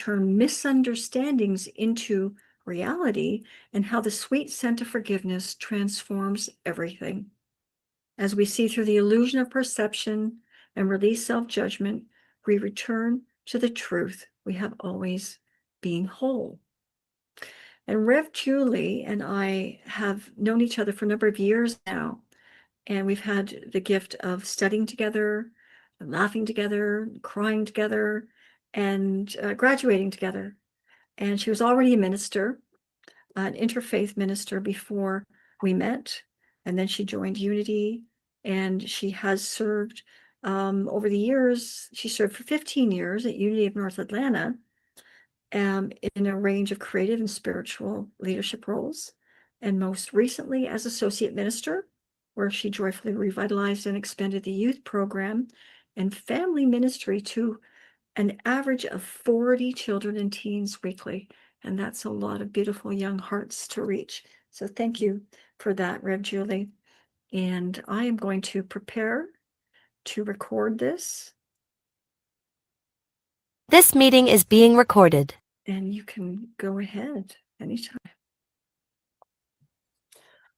turn misunderstandings into reality, and how the sweet scent of forgiveness transforms everything. As we see through the illusion of perception and release self-judgment, we return to the truth we have always been whole. And Rev Julie and I have known each other for a number of years now, and we've had the gift of studying together, laughing together, crying together, and graduating together. And she was already a minister, an interfaith minister, before we met. And then she joined Unity, and she has served over the years. She served for 15 years at Unity of North Atlanta in a range of creative and spiritual leadership roles. And most recently as associate minister, where she joyfully revitalized and expanded the youth program and family ministry to an average of 40 children and teens weekly. And that's a lot of beautiful young hearts to reach. So thank you for that, Rev Julie. And I am going to prepare to record this. This meeting is being recorded. And you can go ahead anytime.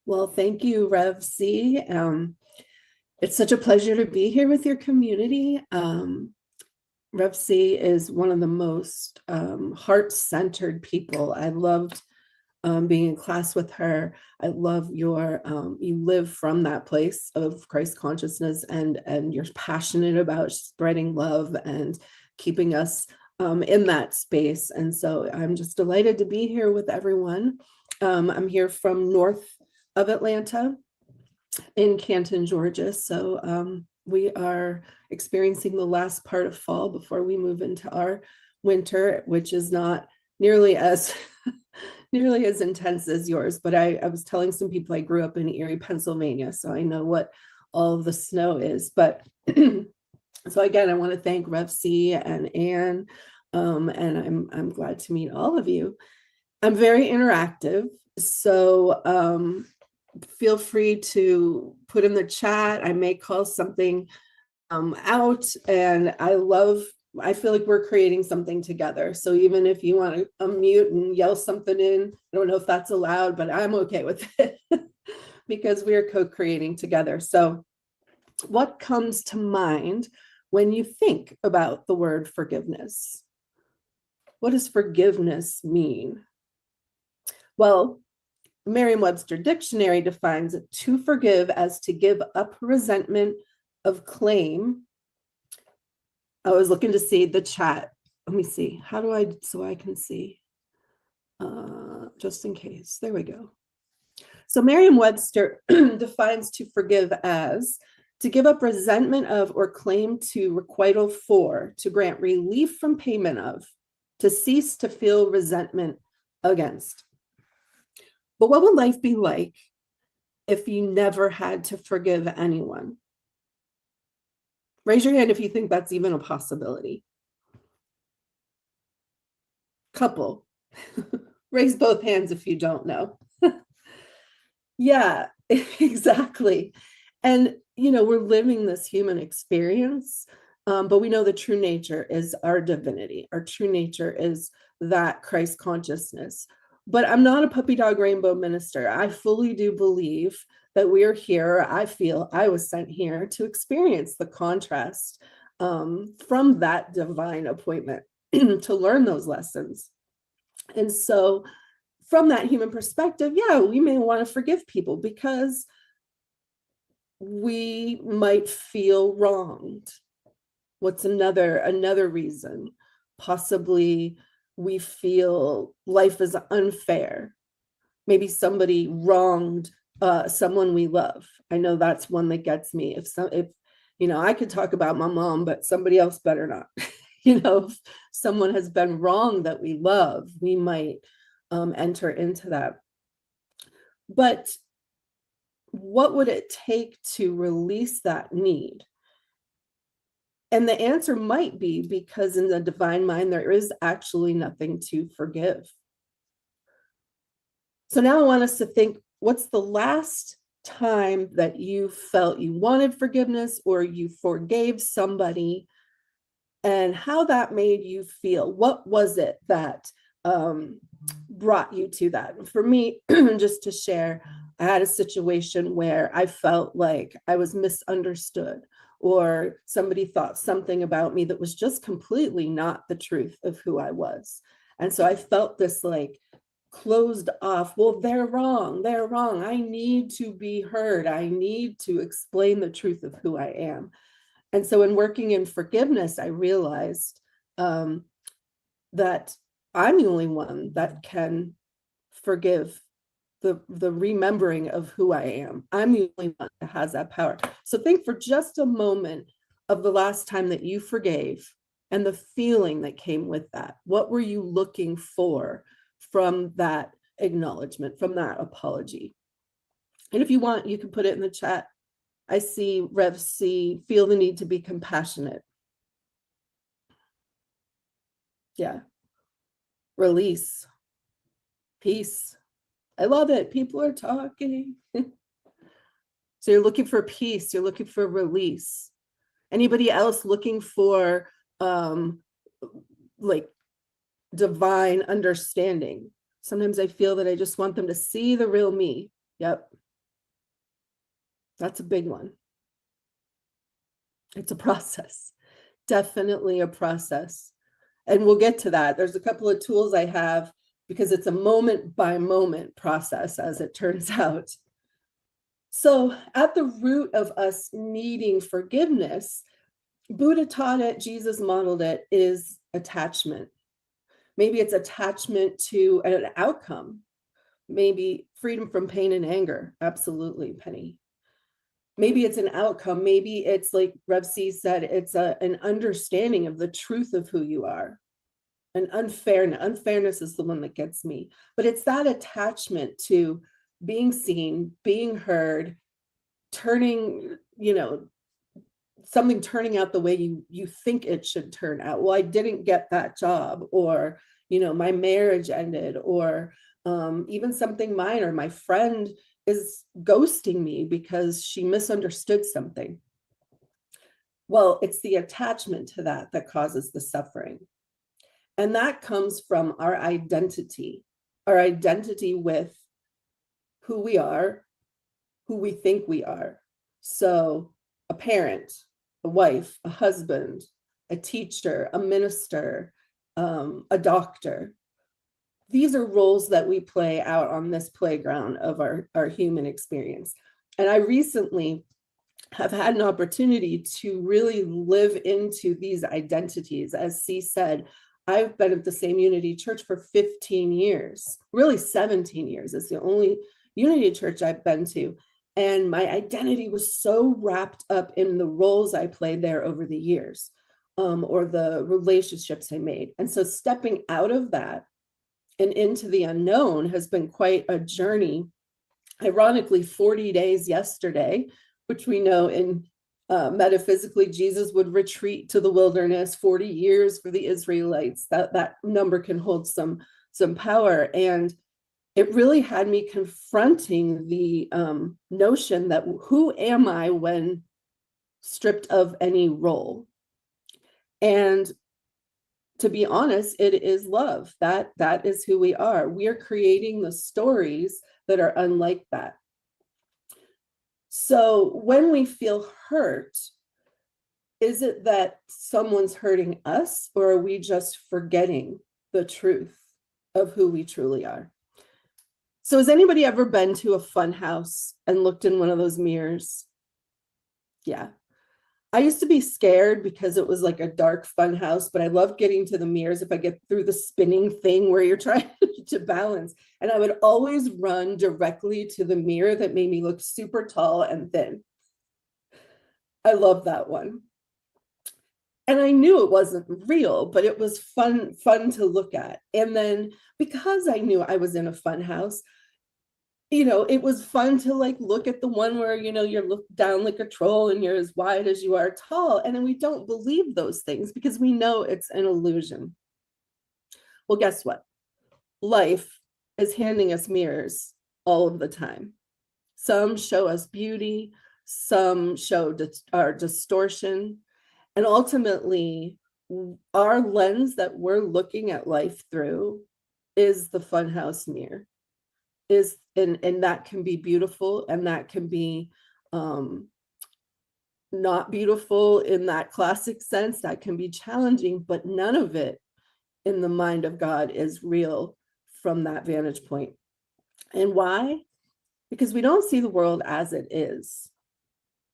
Well, thank you, Rev C. It's such a pleasure to be here with your community. Rev C is one of the most heart-centered people. I loved being in class with her. I love your, you live from that place of Christ consciousness, and you're passionate about spreading love and keeping us in that space. And so I'm just delighted to be here with everyone. I'm here from north of Atlanta in Canton, Georgia. So we are experiencing the last part of fall before we move into our winter, which is not nearly as nearly as intense as yours. But I was telling some people I grew up in Erie, Pennsylvania, so I know what all of the snow is. But so again, I want to thank Rev C and Anne, and I'm glad to meet all of you. I'm very interactive, so feel free to put in the chat. I may call something out, and I feel like we're creating something together. So even if you want to unmute and yell something in, I don't know if that's allowed, but I'm okay with it because we are co-creating together. So what comes to mind when you think about the word forgiveness? What does forgiveness mean? Well, Merriam-Webster Dictionary defines it: to forgive as to give up resentment of claim. I was looking to see the chat. Let me see. How do I, so I can see, just in case. There we go. So Merriam-Webster defines to forgive as to give up resentment of or claim to requital for, to grant relief from payment of, to cease to feel resentment against. But what would life be like if you never had to forgive anyone? Raise your hand if you think that's even a possibility. Couple. Raise both hands if you don't know. Yeah, exactly. And, we're living this human experience, but we know the true nature is our divinity. Our true nature is that Christ consciousness. But I'm not a puppy dog rainbow minister. I fully do believe that we are here. I feel I was sent here to experience the contrast from that divine appointment to learn those lessons. And so from that human perspective, yeah, we may want to forgive people because we might feel wronged. What's another reason? Possibly we feel life is unfair. Maybe somebody wronged someone we love. I know that's one that gets me. If I could talk about my mom, but somebody else better not. If someone has been wrong that we love, we might enter into that. But what would it take to release that need? And the answer might be because in the divine mind, there is actually nothing to forgive. So now I want us to think, what's the last time that you felt you wanted forgiveness or you forgave somebody and how that made you feel. What was it that brought you to that? For me, just to share, I had a situation where I felt like I was misunderstood, or somebody thought something about me that was just completely not the truth of who I was. And so I felt this like closed off. Well, they're wrong. They're wrong. I need to be heard. I need to explain the truth of who I am. And so in working in forgiveness, I realized that I'm the only one that can forgive the remembering of who I am. I'm the only one that has that power. So think for just a moment of the last time that you forgave and the feeling that came with that. What were you looking for from that acknowledgement, from that apology? And if you want, you can put it in the chat. I see Rev C, feel the need to be compassionate. Yeah. Release. Peace. I love it. People are talking. So you're looking for peace. You're looking for release. Anybody else looking for like divine understanding? Sometimes I feel that I just want them to see the real me. Yep. That's a big one. It's a process. Definitely a process. And we'll get to that. There's a couple of tools I have because it's a moment by moment process, as it turns out. So at the root of us needing forgiveness, Buddha taught it, Jesus modeled it, is attachment. Maybe it's attachment to an outcome. Maybe freedom from pain and anger. Absolutely, Penny. Maybe it's an outcome. Maybe it's like Rev C said, it's an understanding of the truth of who you are. An unfairness is the one that gets me. But it's that attachment to being seen, being heard, turning, something turning out the way you think it should turn out. Well, I didn't get that job, or, my marriage ended, or even something minor. My friend is ghosting me because she misunderstood something. Well, it's the attachment to that causes the suffering. And that comes from our identity with who we are, who we think we are. So a parent, a wife, a husband, a teacher, a minister, a doctor. These are roles that we play out on this playground of our human experience. And I recently have had an opportunity to really live into these identities. As C said, I've been at the same Unity Church for 15 years, really 17 years. It's the only Unity Church I've been to. And my identity was so wrapped up in the roles I played there over the years, or the relationships I made. And so stepping out of that and into the unknown has been quite a journey. Ironically, 40 days yesterday, which we know in metaphysically, Jesus would retreat to the wilderness, 40 years for the Israelites. That number can hold some power. And it really had me confronting the notion that who am I when stripped of any role? And to be honest, it is love. That is who we are. We are creating the stories that are unlike that. So when we feel hurt, is it that someone's hurting us, or are we just forgetting the truth of who we truly are? So has anybody ever been to a fun house and looked in one of those mirrors? Yeah. I used to be scared because it was like a dark fun house, but I loved getting to the mirrors if I get through the spinning thing where you're trying to balance. And I would always run directly to the mirror that made me look super tall and thin. I love that one. And I knew it wasn't real, but it was fun to look at. And then because I knew I was in a fun house, it was fun to look at the one where, you're looked down like a troll and you're as wide as you are tall. And then we don't believe those things because we know it's an illusion. Well, guess what? Life is handing us mirrors all of the time. Some show us beauty, some show our distortion. And ultimately, our lens that we're looking at life through is the funhouse mirror, and that can be beautiful, and that can be not beautiful in that classic sense. That can be challenging, but none of it in the mind of God is real from that vantage point. And why? Because we don't see the world as it is.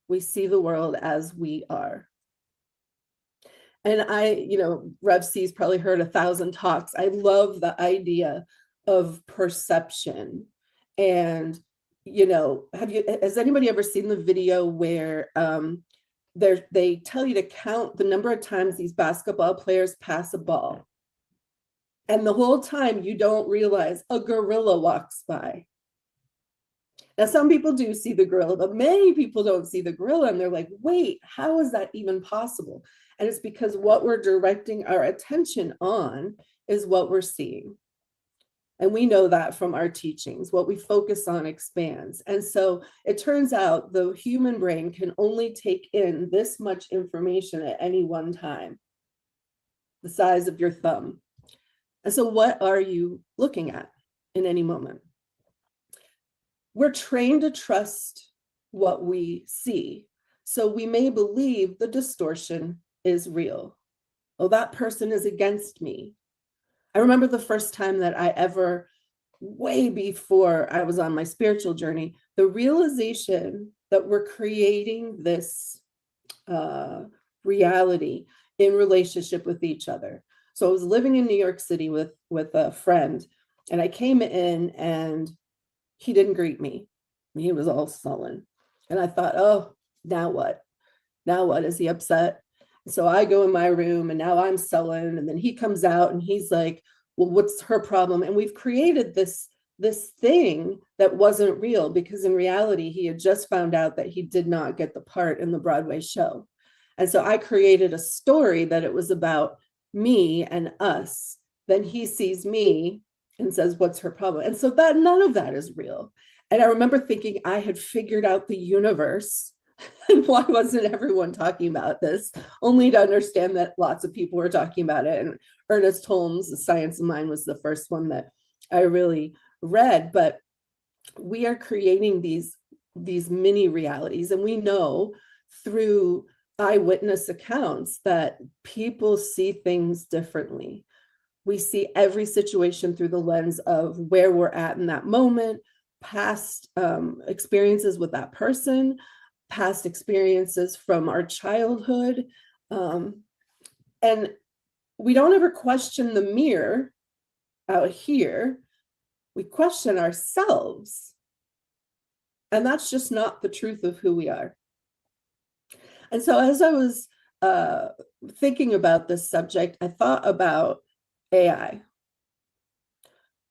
We see the world as we are. And Rev C's probably heard 1,000 talks. I love the idea of perception. And, has anybody ever seen the video where they tell you to count the number of times these basketball players pass a ball? And the whole time you don't realize a gorilla walks by. Now, some people do see the gorilla, but many people don't see the gorilla. And they're like, wait, how is that even possible? And it's because what we're directing our attention on is what we're seeing. And we know that from our teachings. What we focus on expands. And so it turns out the human brain can only take in this much information at any one time, the size of your thumb. And so what are you looking at in any moment? We're trained to trust what we see. So we may believe the distortion is real. Oh, that person is against me. I remember the first time that I ever, way before I was on my spiritual journey, the realization that we're creating this reality in relationship with each other. So I was living in New York City with a friend, and I came in and he didn't greet me. He was all sullen. And I thought, oh, now what? Now what? Is he upset? So I go in my room and now I'm sullen. And then he comes out and he's like, well, what's her problem? And we've created this thing that wasn't real, because in reality, he had just found out that he did not get the part in the Broadway show. And so I created a story that it was about me and us. Then he sees me and says, what's her problem? And so that none of that is real. And I remember thinking I had figured out the universe. And why wasn't everyone talking about this? Only to understand that lots of people were talking about it. And Ernest Holmes' The Science of Mind was the first one that I really read. But we are creating these mini realities. And we know through eyewitness accounts that people see things differently. We see every situation through the lens of where we're at in that moment, past experiences with that person, past experiences from our childhood. And we don't ever question the mirror out here. We question ourselves. And that's just not the truth of who we are. And so as I was thinking about this subject, I thought about AI.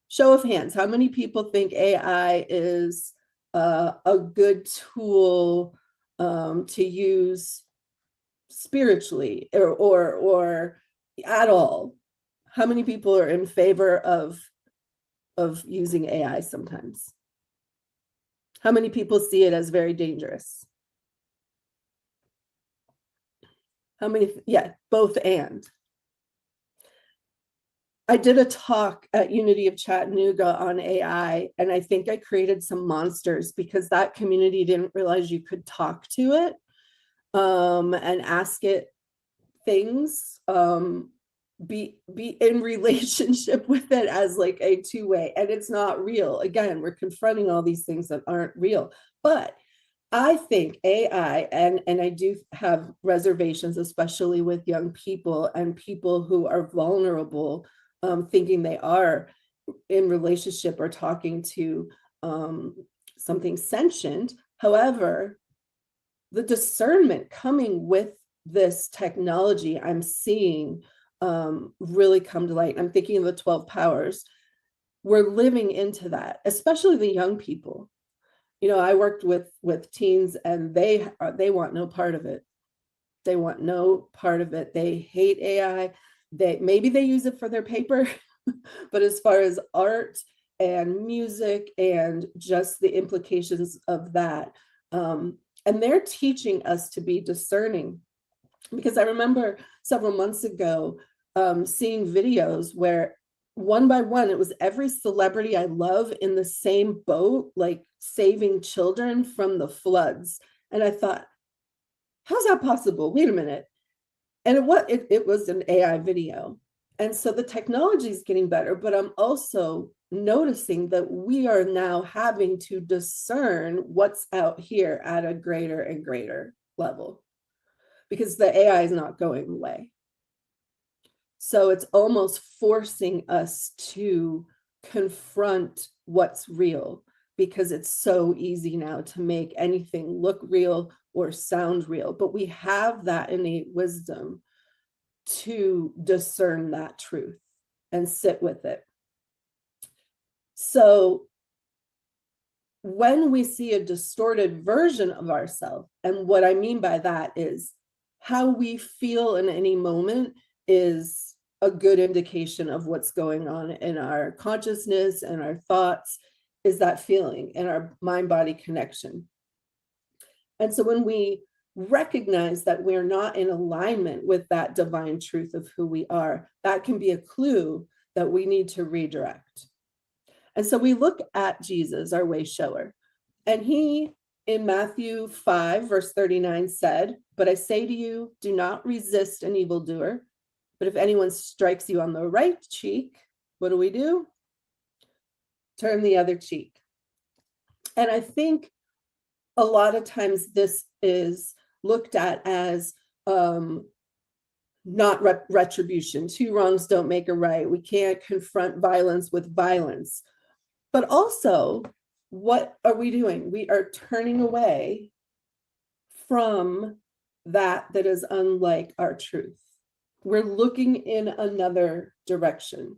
Show of hands, how many people think AI is a good tool to use spiritually or at all? How many people are in favor of using AI sometimes? How many people see it as very dangerous? How many? Yeah, both and. I did a talk at Unity of Chattanooga on AI, and I think I created some monsters because that community didn't realize you could talk to it and ask it things, be in relationship with it as like a two-way, and it's not real. Again, we're confronting all these things that aren't real. But I think AI, and I do have reservations, especially with young people and people who are vulnerable, thinking they are in relationship or talking to something sentient. However, the discernment coming with this technology, I'm seeing really come to light. I'm thinking of the 12 powers. We're living into that, especially the young people. I worked with teens, and they want no part of it. They want no part of it. They hate AI. Maybe they use it for their paper, but as far as art and music and just the implications of that, and they're teaching us to be discerning. Because I remember several months ago seeing videos where one by one, it was every celebrity I love in the same boat, like saving children from the floods. And I thought, how's that possible? Wait a minute. And it was an AI video. And so the technology is getting better, but I'm also noticing that we are now having to discern what's out here at a greater and greater level, because the AI is not going away. So it's almost forcing us to confront what's real, because it's so easy now to make anything look real or sound real. But we have that innate wisdom to discern that truth and sit with it. So when we see a distorted version of ourselves, and what I mean by that is how we feel in any moment is a good indication of what's going on in our consciousness and our thoughts, is that feeling and our mind-body connection. And so when we recognize that we're not in alignment with that divine truth of who we are, that can be a clue that we need to redirect. And so we look at Jesus, our way shower, and he in Matthew 5, verse 39 said, "But I say to you, do not resist an evildoer. But if anyone strikes you on the right cheek, what do? Turn the other cheek." And I think a lot of times this is looked at as not retribution. Two wrongs don't make a right. We can't confront violence with violence. But also, what are we doing? We are turning away from that is unlike our truth. We're looking in another direction.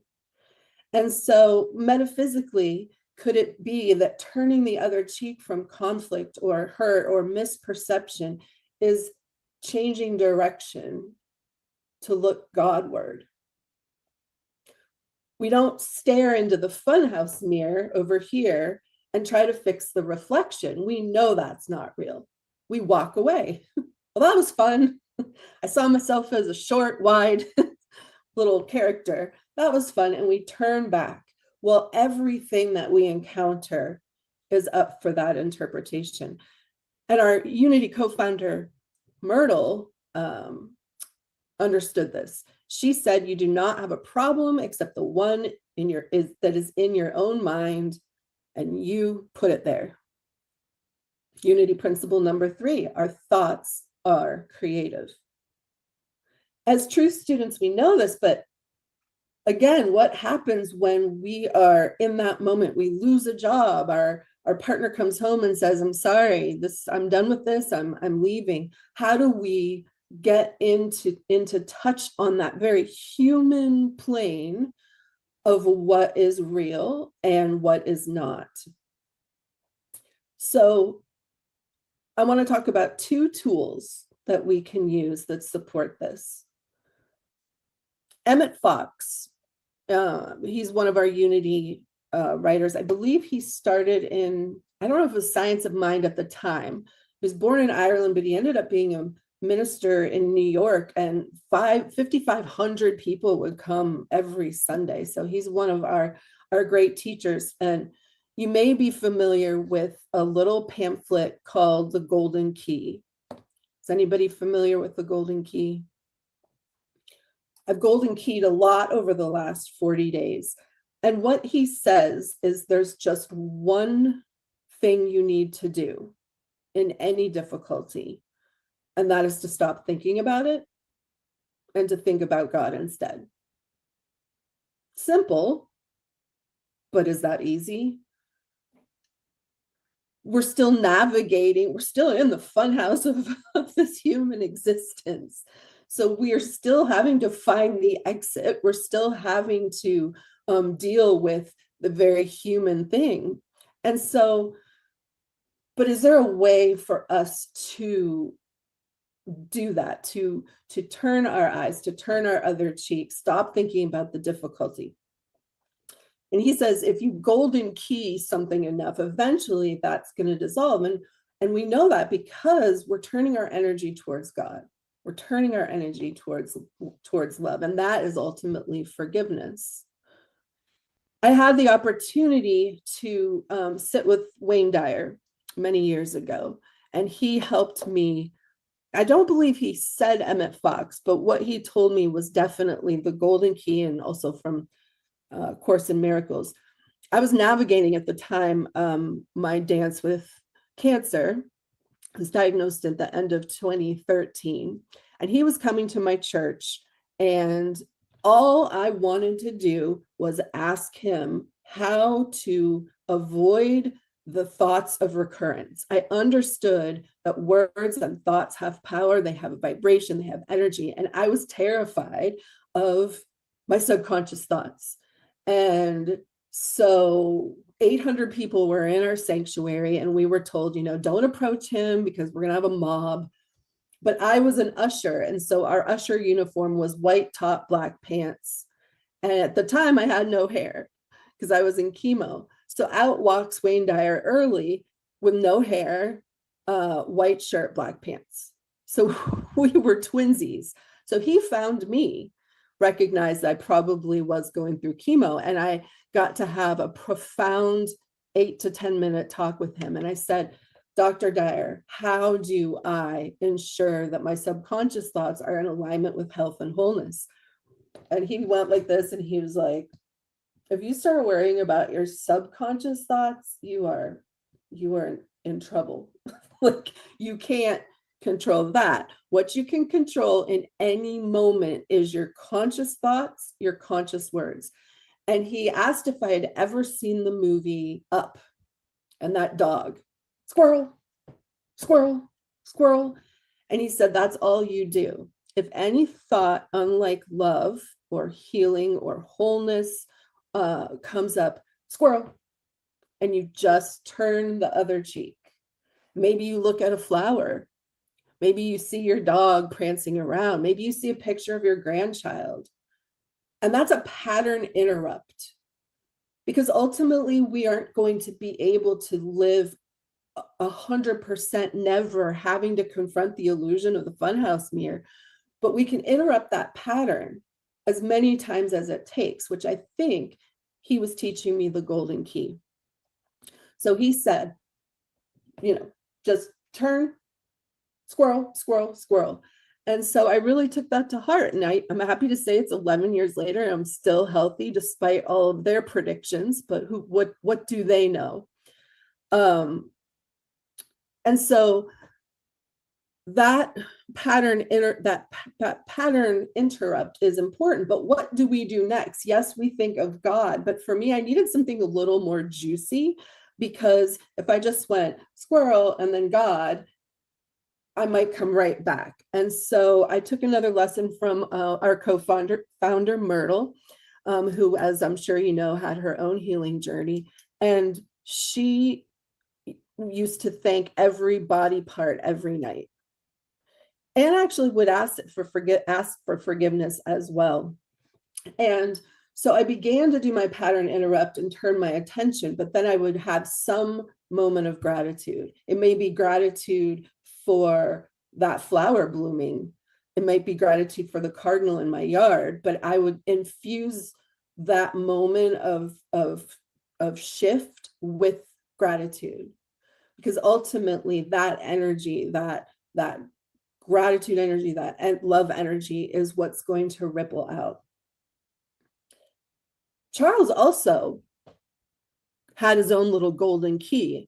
And so metaphysically, could it be that turning the other cheek from conflict or hurt or misperception is changing direction to look Godward? We don't stare into the funhouse mirror over here and try to fix the reflection. We know that's not real. We walk away. Well, that was fun. I saw myself as a short, wide little character. That was fun. And we turn back. Well, everything that we encounter is up for that interpretation. And our Unity co-founder, Myrtle, understood this. She said, you do not have a problem except the one that is in your own mind, and you put it there. Unity principle number 3, our thoughts are creative. As truth students, we know this, but again, what happens when we are in that moment? We lose a job, our partner comes home and says, I'm sorry, I'm done with this, I'm leaving. How do we get into touch on that very human plane of what is real and what is not? So I want to talk about 2 tools that we can use that support this. Emmett Fox, he's one of our Unity writers. I believe he started in, I don't know if it was Science of Mind at the time. He was born in Ireland, but he ended up being a minister in New York, and 5,500 people would come every Sunday. So he's one of our great teachers. And you may be familiar with a little pamphlet called The Golden Key. Is anybody familiar with The Golden Key? I've golden keyed a lot over the last 40 days. And what he says is there's just one thing you need to do in any difficulty, and that is to stop thinking about it and to think about God instead. Simple, but is that easy? We're still navigating, we're still in the funhouse of this human existence. So we are still having to find the exit. We're still having to deal with the very human thing. And so, but is there a way for us to do that, to turn our eyes, to turn our other cheek, stop thinking about the difficulty? And he says, if you golden key something enough, eventually that's going to dissolve. And we know that because we're turning our energy towards God. We're turning our energy towards love, and that is ultimately forgiveness. I had the opportunity to sit with Wayne Dyer many years ago, and he helped me. I don't believe he said Emmett Fox, but what he told me was definitely the golden key, and also from Course in Miracles. I was navigating at the time my dance with cancer. I was diagnosed at the end of 2013, and he was coming to my church, and all I wanted to do was ask him how to avoid the thoughts of recurrence. I understood that words and thoughts have power, they have a vibration, they have energy, and I was terrified of my subconscious thoughts. And so 800 people were in our sanctuary, and we were told, don't approach him because we're going to have a mob. But I was an usher, and so our usher uniform was white top, black pants. And at the time, I had no hair because I was in chemo. So out walks Wayne Dyer early with no hair, white shirt, black pants. So we were twinsies. So he found me, recognized I probably was going through chemo, and I got to have a profound 8 to 10 minute talk with him. And I said, Dr. Dyer, how do I ensure that my subconscious thoughts are in alignment with health and wholeness? And he went like this, and he was like, if you start worrying about your subconscious thoughts, you are in trouble. Like, you can't control that. What you can control in any moment is your conscious thoughts, your conscious words. And he asked if I had ever seen the movie Up, and that dog, squirrel, squirrel, squirrel. And he said, that's all you do. If any thought, unlike love or healing or wholeness, comes up, squirrel, and you just turn the other cheek. Maybe you look at a flower. Maybe you see your dog prancing around. Maybe you see a picture of your grandchild. And that's a pattern interrupt, because ultimately we aren't going to be able to live 100% never having to confront the illusion of the funhouse mirror, but we can interrupt that pattern as many times as it takes, which I think he was teaching me the golden key. So he said, just turn, squirrel, squirrel, squirrel. And so I really took that to heart. And I'm happy to say it's 11 years later, and I'm still healthy despite all of their predictions, but what do they know? And so that pattern interrupt is important, but what do we do next? Yes, we think of God, but for me, I needed something a little more juicy, because if I just went squirrel and then God, I might come right back. And so I took another lesson from our co-founder, Myrtle, who, as I'm sure you know, had her own healing journey. And she used to thank every body part every night, and actually would ask for forgiveness as well. And so I began to do my pattern interrupt and turn my attention, but then I would have some moment of gratitude. It may be gratitude for that flower blooming. It might be gratitude for the cardinal in my yard, but I would infuse that moment of shift with gratitude, because ultimately that energy, that gratitude energy, that love energy is what's going to ripple out. Charles also had his own little golden key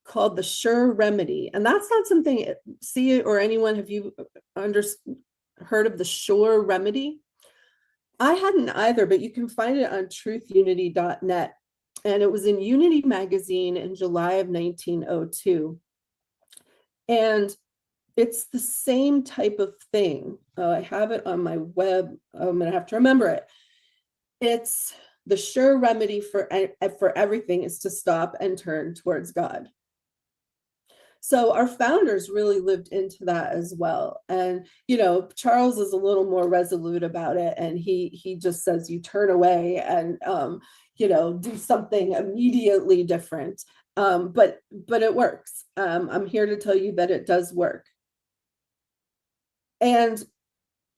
called the sure remedy. And that's not something, see or anyone, have you heard of the sure remedy? I hadn't either, but you can find it on truthunity.net. And it was in Unity magazine in July of 1902. And it's the same type of thing. I have it on my web. I'm going to have to remember it. It's the sure remedy for everything is to stop and turn towards God. So our founders really lived into that as well. And, Charles is a little more resolute about it. And he just says, you turn away and, do something immediately different. But it works. I'm here to tell you that it does work. And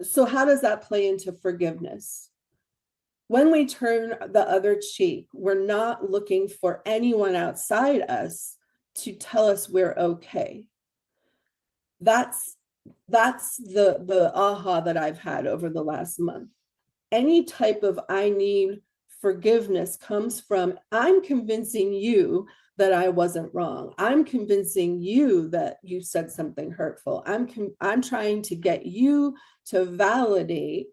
so how does that play into forgiveness? When we turn the other cheek, we're not looking for anyone outside us to tell us we're okay. That's the aha that I've had over the last month. Any type of I need forgiveness comes from, I'm convincing you that I wasn't wrong. I'm convincing you that you said something hurtful. I'm trying to get you to validate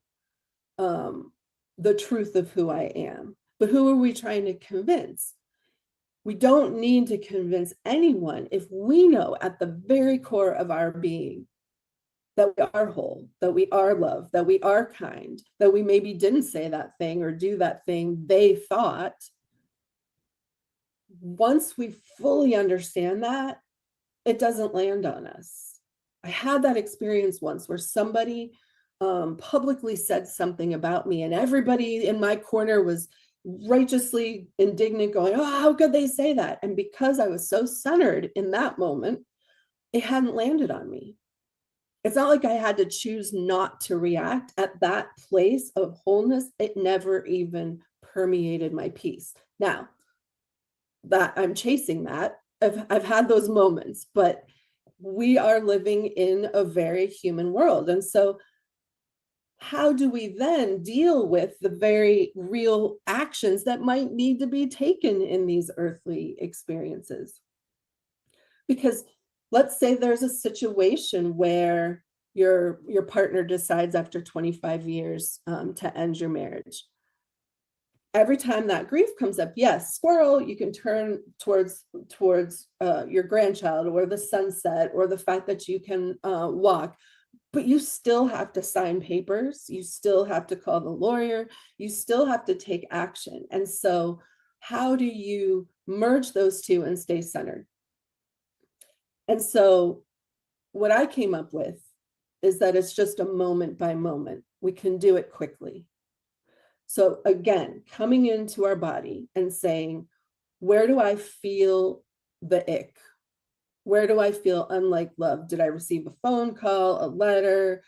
the truth of who I am. But who are we trying to convince? We don't need to convince anyone if we know at the very core of our being that we are whole, that we are loved, that we are kind, that we maybe didn't say that thing or do that thing they thought. Once we fully understand that, it doesn't land on us. I had that experience once where somebody publicly said something about me, and everybody in my corner was righteously indignant, going, oh, how could they say that? And because I was so centered in that moment, it hadn't landed on me. It's not like I had to choose not to react. At that place of wholeness, it never even permeated my peace. Now that I'm chasing that, I've had those moments, but we are living in a very human world. And so how do we then deal with the very real actions that might need to be taken in these earthly experiences? Because let's say there's a situation where your partner decides after 25 years to end your marriage. Every time that grief comes up, yes, squirrel, you can turn towards your grandchild or the sunset or the fact that you can walk, but you still have to sign papers. You still have to call the lawyer. You still have to take action. And so how do you merge those two and stay centered? And so what I came up with is that it's just a moment by moment. We can do it quickly. So again, coming into our body and saying, where do I feel the ick? Where do I feel unlike love? Did I receive a phone call, a letter,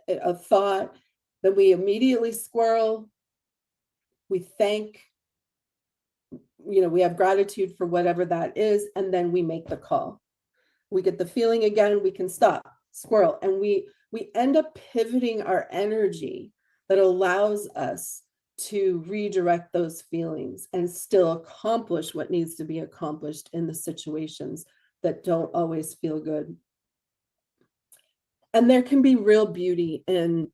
a thought? Then we immediately squirrel. We thank, we have gratitude for whatever that is, and then we make the call. We get the feeling again, we can stop, squirrel, and we end up pivoting our energy that allows us to redirect those feelings and still accomplish what needs to be accomplished in the situations that don't always feel good. And there can be real beauty in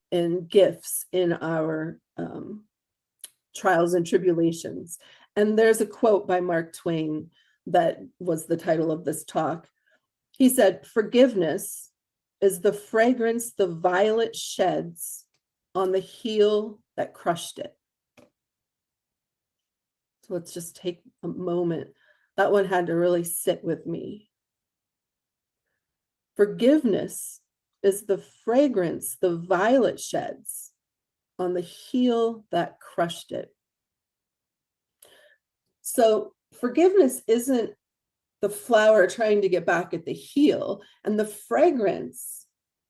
gifts in our trials and tribulations. And there's a quote by Mark Twain that was the title of this talk. He said, forgiveness is the fragrance the violet sheds on the heel that crushed it. So let's just take a moment. That one had to really sit with me. Forgiveness is the fragrance the violet sheds on the heel that crushed it. So forgiveness isn't the flower trying to get back at the heel, and the fragrance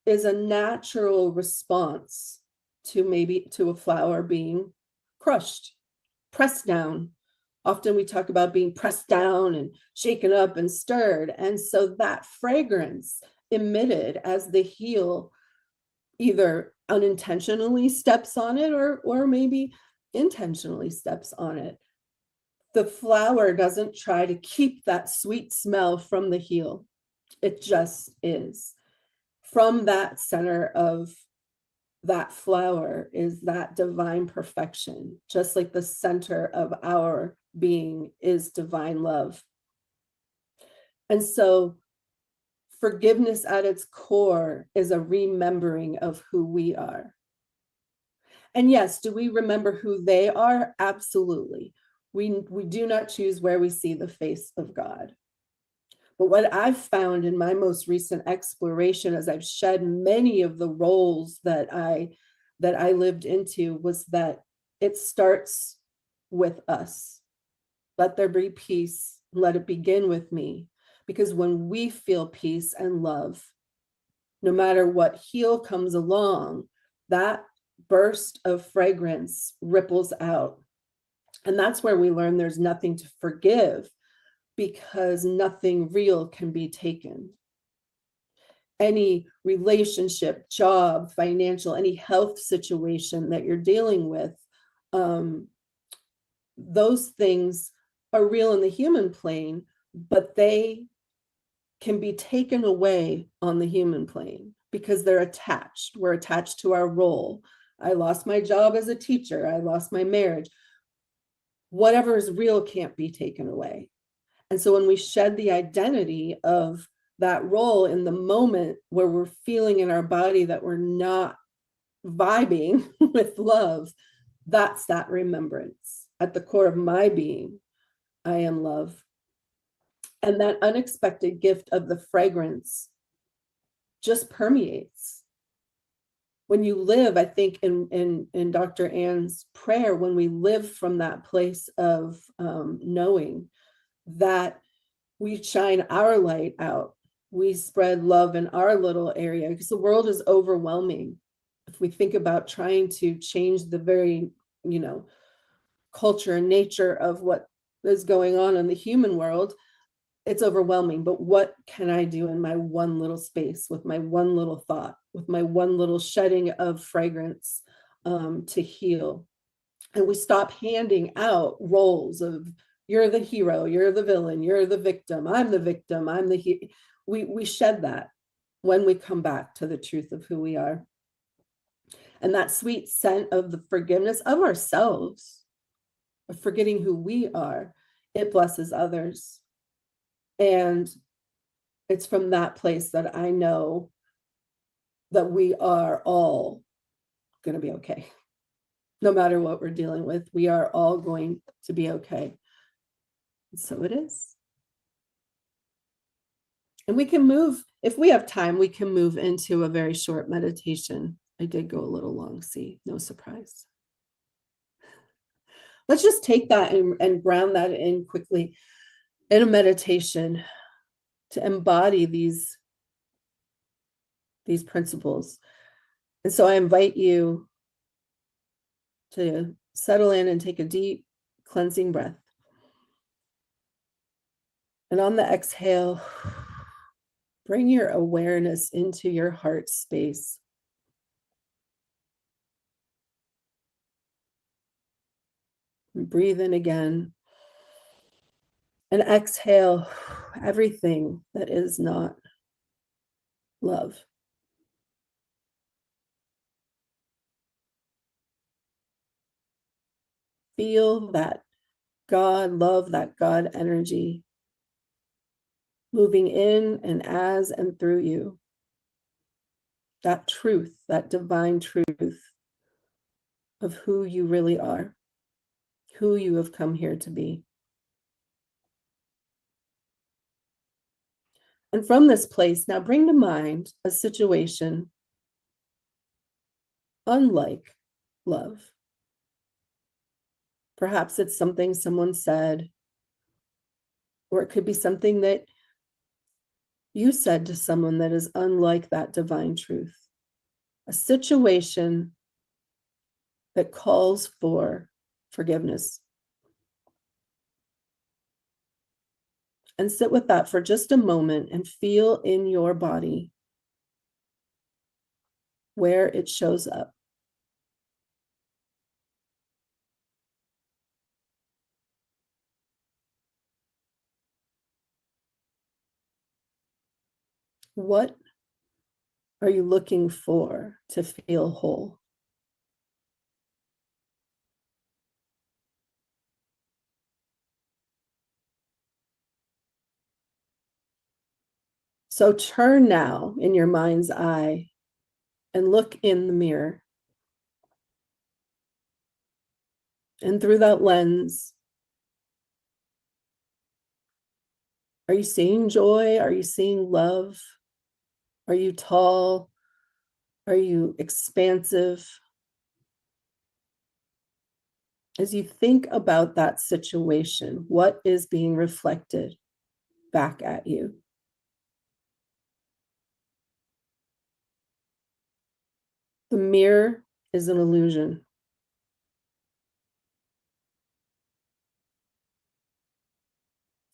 is a natural response to a flower being crushed, pressed down. Often we talk about being pressed down and shaken up and stirred. And so that fragrance emitted as the heel either unintentionally steps on it or maybe intentionally steps on it. The flower doesn't try to keep that sweet smell from the heel. It just is. From that center of that flower is that divine perfection, just like the center of our being is divine love. And so forgiveness at its core is a remembering of who we are. And yes, do we remember who they are? Absolutely. We do not choose where we see the face of God. But what I've found in my most recent exploration, as I've shed many of the roles that I lived into, was that it starts with us. Let there be peace. Let it begin with me. Because when we feel peace and love, no matter what heel comes along, that burst of fragrance ripples out. And that's where we learn there's nothing to forgive, because nothing real can be taken. Any relationship, job, financial, any health situation that you're dealing with, those things are real in the human plane, but they can be taken away on the human plane because they're attached. We're attached to our role. I lost my job as a teacher. I lost my marriage. Whatever is real can't be taken away. And so when we shed the identity of that role in the moment where we're feeling in our body that we're not vibing with love, that's that remembrance. At the core of my being, I am love. And that unexpected gift of the fragrance just permeates. When you live, I think in Dr. Ann's prayer, when we live from that place of knowing that we shine our light out, we spread love in our little area, because the world is overwhelming. If we think about trying to change the very, culture and nature of what is going on in the human world, it's overwhelming. But what can I do in my one little space, with my one little thought, with my one little shedding of fragrance to heal? And we stop handing out roles of, you're the hero, you're the villain, you're the victim, I'm the victim, I'm the we shed that when we come back to the truth of who we are. And that sweet scent of the forgiveness of ourselves, of forgetting who we are, it blesses others. And it's from that place that I know that we are all going to be okay. No matter what we're dealing with, we are all going to be okay. So it is. And we can move, if we have time, we can move into a very short meditation. I did go a little long, see, no surprise. Let's just take that and ground that in quickly in a meditation to embody these principles. And so I invite you to settle in and take a deep cleansing breath. And on the exhale, bring your awareness into your heart space. And breathe in again. And exhale everything that is not love. Feel that God love, that God energy moving in and as and through you. That truth, that divine truth of who you really are, who you have come here to be. And from this place, now bring to mind a situation unlike love. Perhaps it's something someone said, or it could be something that you said to someone that is unlike that divine truth. A situation that calls for forgiveness. And sit with that for just a moment and feel in your body where it shows up. What are you looking for to feel whole? So turn now in your mind's eye and look in the mirror. And through that lens, are you seeing joy? Are you seeing love? Are you tall? Are you expansive? As you think about that situation, what is being reflected back at you? The mirror is an illusion.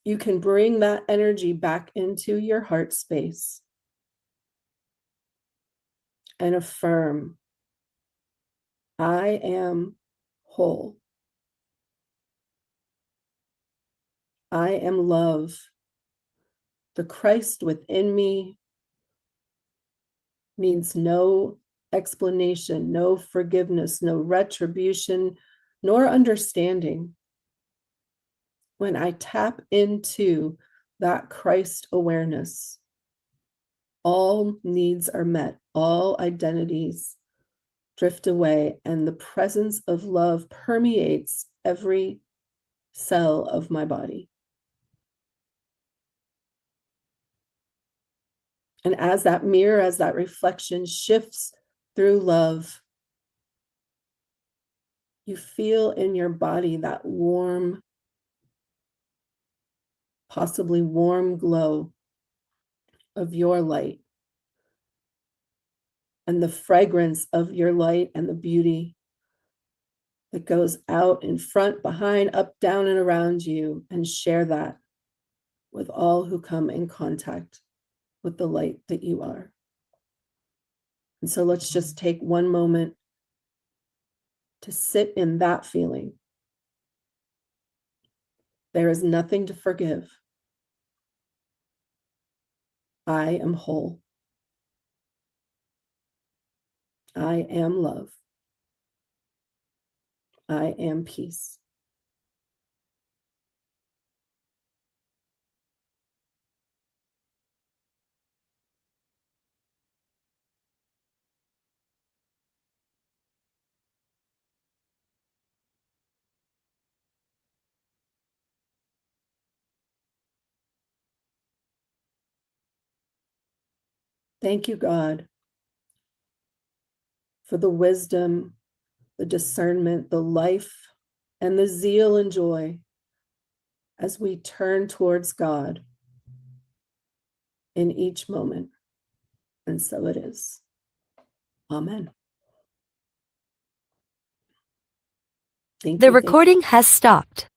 You can bring that energy back into your heart space and affirm, I am whole. I am love. The Christ within me needs no explanation, no forgiveness, no retribution, nor understanding. When I tap into that Christ awareness, all needs are met, all identities drift away, and the presence of love permeates every cell of my body. And as that mirror, as that reflection shifts through love, you feel in your body that warm, possibly warm glow of your light and the fragrance of your light and the beauty that goes out in front, behind, up, down, and around you, and share that with all who come in contact with the light that you are. And so let's just take one moment to sit in that feeling. There is nothing to forgive. I am whole. I am love. I am peace. Thank you, God, for the wisdom, the discernment, the life, and the zeal and joy as we turn towards God in each moment. And so it is. Amen. Thank The you. recording has stopped.